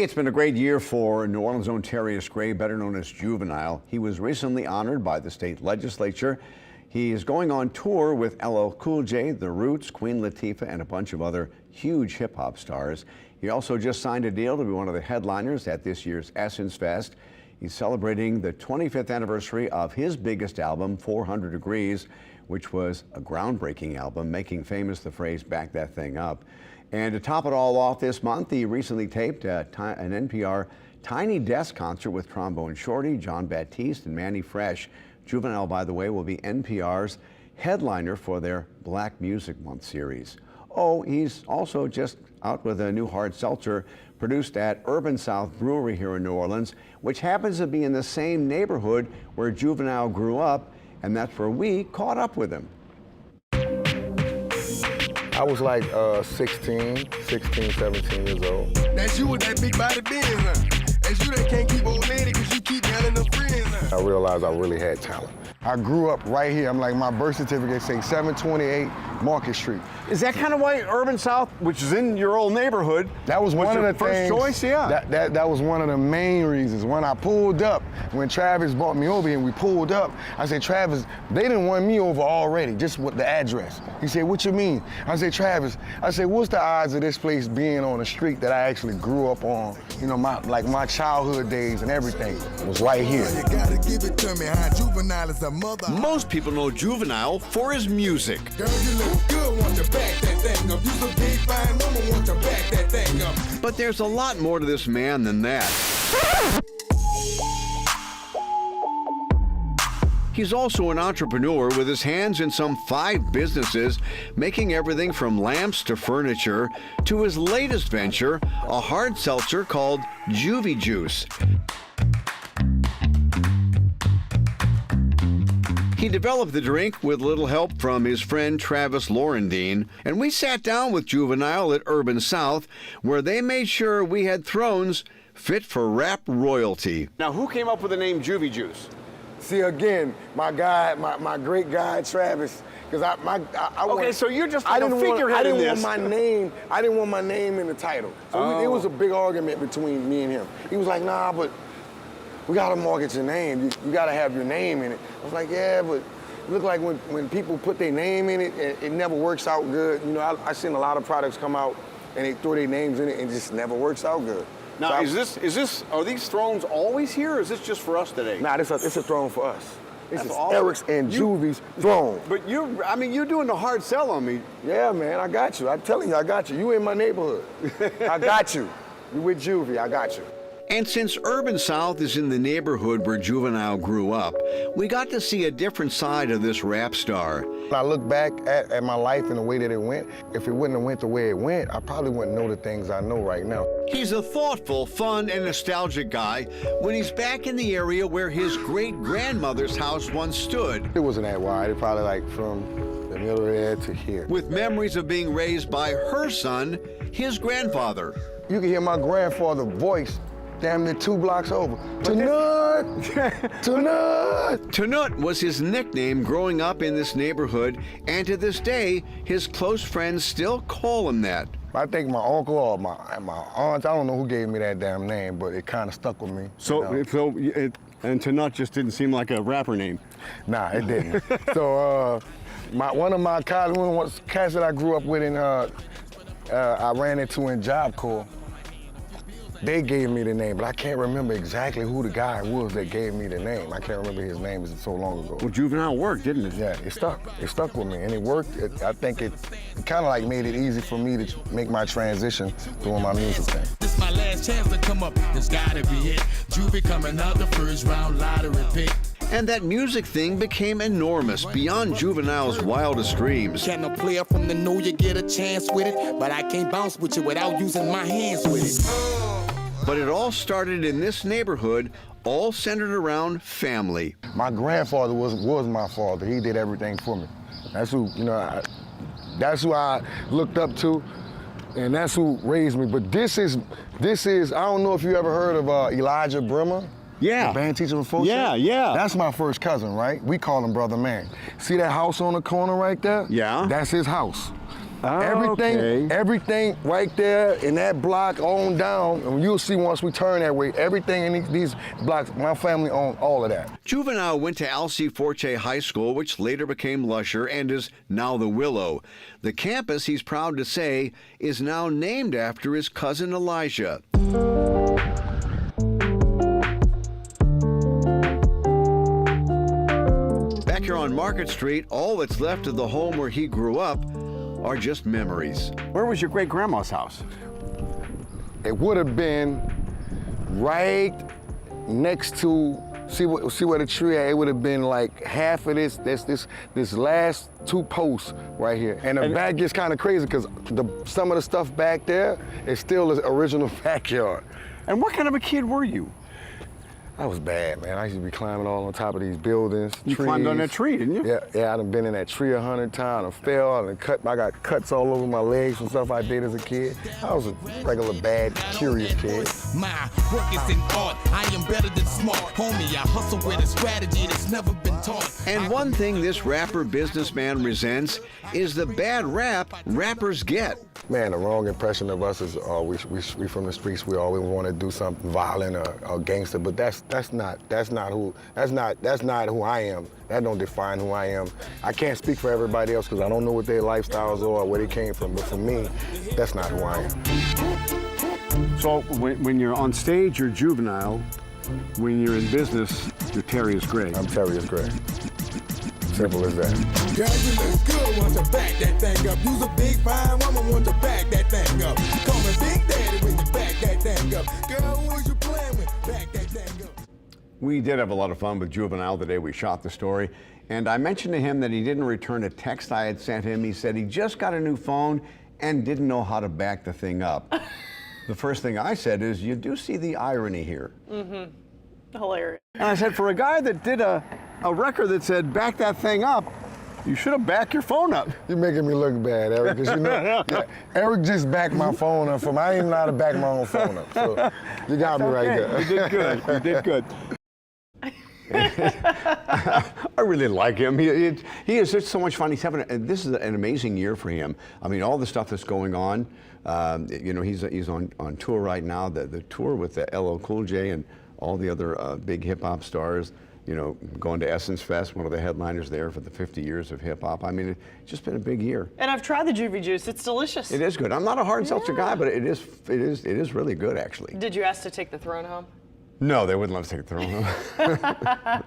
It's been a great year for New Orleans' own Terius Gray, better known as Juvenile. He was recently honored by the state legislature. He is going on tour with LL Cool J, The Roots, Queen Latifah, and a bunch of other huge hip-hop stars. He also just signed a deal to be one of the headliners at this year's Essence Fest. He's celebrating the 25th anniversary of his biggest album, 400 Degrees, which was a groundbreaking album, making famous the phrase, "back that thing up." And to top it all off this month, he recently taped an NPR Tiny Desk concert with Trombone Shorty, John Baptiste, and Manny Fresh. Juvenile, by the way, will be NPR's headliner for their Black Music Month series. Oh, he's also just out with a new hard seltzer produced at Urban South Brewery here in New Orleans, which happens to be in the same neighborhood where Juvenile grew up, and that's where we caught up with him. I was like 16, 17 years old. That's you with that big body Benz, huh? That's you that can't keep old lady because you keep handling them friends, huh? I realized I really had talent. I grew up right here. I'm like, my birth certificate say 728 Market Street. Is that kind of why Urban South, which is in your old neighborhood, that was one of the first things, choice? Yeah. That was one of the main reasons. When I pulled up, when Travis brought me over here and we pulled up, I said, Travis, they didn't want me over already, just with the address. He said, what you mean? I said, Travis, I said, what's the odds of this place being on a street that I actually grew up on? You know, my childhood days and everything was right here. You gotta give it to me, how Juvenile is a mother. Most people know Juvenile for his music. Girl, you look good, want to back that thing up. You's a big fine woman, want to back that thing up. But there's a lot more to this man than that. He's also an entrepreneur with his hands in some 5 businesses, making everything from lamps to furniture to his latest venture, a hard seltzer called Juvie Juice. He developed the drink with little help from his friend Travis Laurendine, and we sat down with Juvenile at Urban South, where they made sure we had thrones fit for rap royalty. Now, who came up with the name Juvie Juice? See, again, my guy, my great guy, Travis, because Okay, so you're just like a figurehead in this. I didn't want my name in the title. So it was a big argument between me and him. He was like, nah, but we gotta mortgage your name. You gotta have your name in it. I was like, yeah, but it looked like when people put their name in it, it never works out good. You know, I seen a lot of products come out and they throw their names in it and it just never works out good. Now, so are these thrones always here, or is this just for us today? Nah, it's a throne for us. This is awesome. Eric's and Juvie's throne. But you're doing the hard sell on me. Yeah, man, I got you. I'm telling you, I got you. You in my neighborhood. I got you. You with Juvie, I got you. And since Urban South is in the neighborhood where Juvenile grew up, we got to see a different side of this rap star. When I look back at my life and the way that it went, if it wouldn't have went the way it went, I probably wouldn't know the things I know right now. He's a thoughtful, fun, and nostalgic guy when he's back in the area where his great-grandmother's house once stood. It wasn't that wide. It probably like from the middle of there to here. With memories of being raised by her son, his grandfather. You can hear my grandfather's voice damn near 2 blocks over. Tunut! Tunut! Tunut was his nickname growing up in this neighborhood, and to this day, his close friends still call him that. I think my uncle or my aunt, I don't know who gave me that damn name, but it kind of stuck with me. And Tunut just didn't seem like a rapper name. Nah, it didn't. So one of my cats that I grew up with in I ran into in Job Corps, they gave me the name, but I can't remember exactly who the guy was that gave me the name. I can't remember his name, it's so long ago. Well, Juvenile worked, didn't it? Yeah, it stuck. It stuck with me, and it worked. I think it kind of like made it easy for me to make my transition doing my music thing. This my last chance to come up, it's gotta be it. Juvie coming out the first round lottery pick. And that music thing became enormous, beyond Juvenile's wildest dreams. Can a player from the know you get a chance with it, but I can't bounce with you without using my hands with it. But it all started in this neighborhood, all centered around family. My grandfather was my father. He did everything for me. That's who, that's who I looked up to, and that's who raised me. But this is, I don't know if you ever heard of Elijah Brimmer. Yeah. The band teacher from Folsom? Yeah, yeah. That's my first cousin, right? We call him Brother Man. See that house on the corner right there? Yeah. That's his house. Everything right there in that block on down, and you'll see once we turn that way, everything in these blocks, my family owned all of that. Juvenile went to Alcee Forte High School, which later became Lusher and is now the Willow. The campus, he's proud to say, is now named after his cousin Elijah. Back here on Market Street, all that's left of the home where he grew up are just memories. Where was your great-grandma's house? It would have been right next to, see where the tree at? It would have been like half of this last two posts right here. And the back gets kind of crazy because some of the stuff back there is still the original backyard. And what kind of a kid were you? I was bad, man. I used to be climbing all on top of these buildings. You climbed on that tree, didn't you? Yeah, I done been in that tree 100 times. I fell and I got cuts all over my legs from stuff I did as a kid. I was a regular bad, curious kid. My work is in art. I am better than smart. Homie, I hustle with a strategy that's never been taught. And one thing this rapper businessman resents is the bad rap rappers get. Man, the wrong impression of us is we from the streets. We always want to do something violent or gangster, but that's not who I am. That don't define who I am. I can't speak for everybody else because I don't know what their lifestyles are or where they came from. But for me, that's not who I am. So when you're on stage, you're Juvenile. When you're in business, you're Terius Gray. I'm Terius Gray. Simple as that. Girl, you look good, want to back that thing up. You's a big fine woman, want to back that thing up. Call me Big Daddy when you back that thing up. Girl, who was you playing with? Back that thing up. We did have a lot of fun with Juvenile the day we shot the story, and I mentioned to him that he didn't return a text I had sent him. He said he just got a new phone and didn't know how to back the thing up. The first thing I said is, you do see the irony here. Mm-hmm. Hilarious. And I said, for a guy that did a record that said, back that thing up, you should have backed your phone up. You're making me look bad, Eric, because you know, Eric just backed my phone up for me. I ain't even know how to back my own phone up, so you got me right there. You did good, you did good. I really like him. He is just so much fun. He's having, this is an amazing year for him. I mean, all the stuff that's going on. You know, he's on tour right now. The tour with the LL Cool J and all the other big hip hop stars. You know, going to Essence Fest, one of the headliners there for the 50 years of hip hop. I mean, it's just been a big year. And I've tried the Juvie juice. It's delicious. It is good. I'm not a hard seltzer guy, but it is really good, actually. Did you ask to take the throne home? No, they wouldn't let us take the throne home.